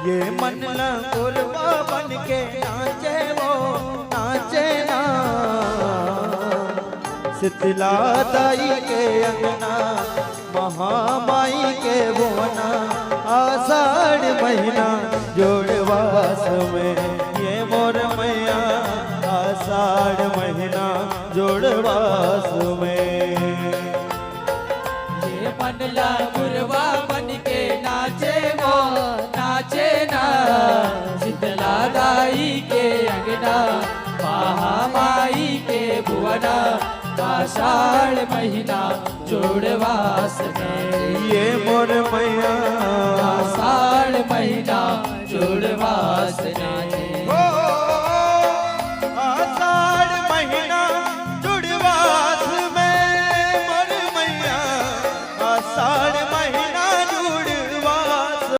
ये मन लंगुरवा बन के नाचे वो नाचे ना, शीतला दाई के अंगना महामाई के भुवना, आषाढ़ महीना जोड़वास में ये मोर मैया, आषाढ़ महीना जोड़वास में। ये मन लंगुरवा बन के नाचे वो नाचे ना, शीतला दाई के अंगना महामाई के भुवना, आषाढ़ महीना जोड़वास में ये मोर मैया,